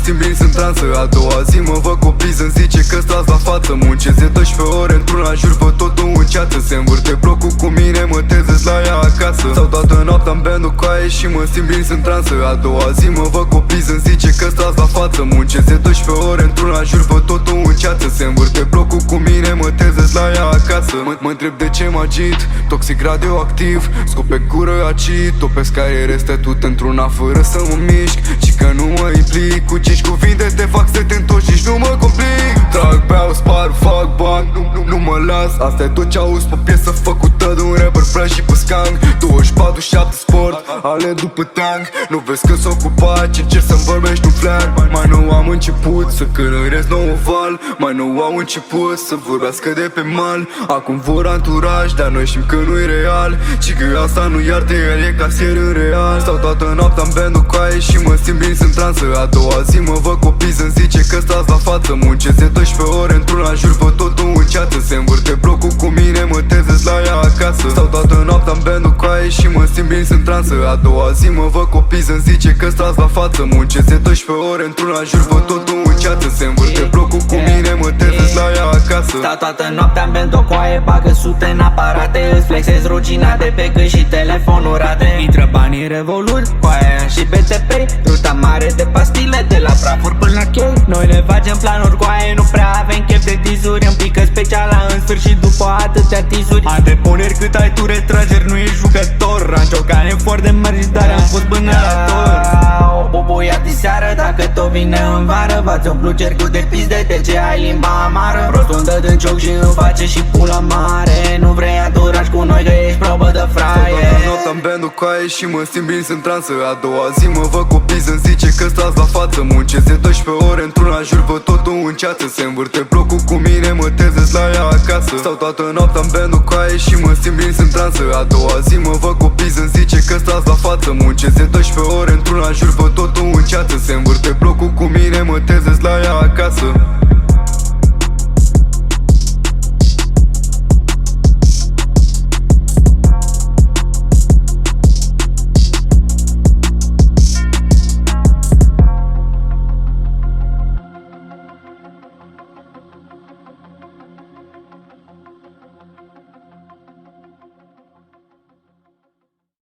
simt bine, sunt transă. A doua zi mă văd copii, îmi zice că stați la față. Muncesc de 12 ore într-una, jur pe totul în ceață. Se învârte blocul cu mine, mă trezesc la ea acasă. Sau toată noaptea în bandul cu aie și mă simt bine, sunt transă. A doua zi mă văd copii, îmi zice că stați la față. Muncesc de 12 ore într-una, jur pe totul în ceață. Se învârte blocul cu mine, mă trezesc la ea acasă. Mă întreb de ce mă agit, toxic radioactiv, scop pe gură acid, topesc cariereste tot într-una fără să mă mișc. Și că nu mă implic, cu 5 cuvinte te fac să te întorci și nu mă complic. Trag, beau, spar, fac bani, nu mă las. Asta e tot ce auzi pe piesă făcută de un rapper fresh și pe skang. 24/7 sport, ale după tank. Nu vezi când s-o ocupat, ce încerc să-mi vorbești un flan. Mai nou am început să călăresc nou val. Mai nou au început să vorbească de pe mal. Acum vor anturaj, dar noi știm că nu-i real. Și că asta nu iarte, el e casier în real. Stau toată noaptea în bandul cu aie și mă simt bine, sunt transă. A doua zi mă văd copii, îmi zice că stați la față. Muncesc de 12 ore într-una, jur pe totul în ceață. Se învârte blocul cu mine, mă trezesc la ea acasă. Stau toată noaptea în bandul cu aie și mă simt bine, sunt transă. A doua zi mă văd copii, îmi zice că stați la față. Muncesc de 12 ore într-una, jur pe totul în ceață. Se învârte blocul cu mine, mă trezesc la ea acasă. Stau toată noaptea în bento cu aie, bagă sute în aparate. Îți flexez rugina de pe gât și telefonul rate. Intră banii Revolut cu aia și BTP. Ruta mare de pastile de la prafuri până la chei. Noi ne facem planuri cu aie, nu prea avem chef de tizuri. Îmi pică speciala în sfârșit după atâtea tizuri. Am depuneri cât ai tu retrageri, nu ești jucător. Am ciocane foarte mari, dar am fost până la tor. O bubuia diseară, dacă tot vine în vară. V-ați umplut cercul de pizde, de ce ai limba amară? Prostul îmi dă din cioc și îmi face și pula mare. Nu vrei aturaj cu noi că ești probă de fraie. Stau toată noaptea în bandul cu aie și mă simt bine, sunt transă. A doua zi mă văd copii, îmi zice că stați la față. Muncesc de 12 ore într-una, jur pe totul în ceață. Se învârte blocul cu mine, mă trezesc la ea acasă. Stau toată noaptea în bandul cu aie și mă simt bine, sunt transă. A doua zi mă văd copii, îmi zice că stați la față. Muncesc de 12 ore într-una, jur pe totul în ceață. Se învârte blocul cu mine, mă trezesc la ea acasă.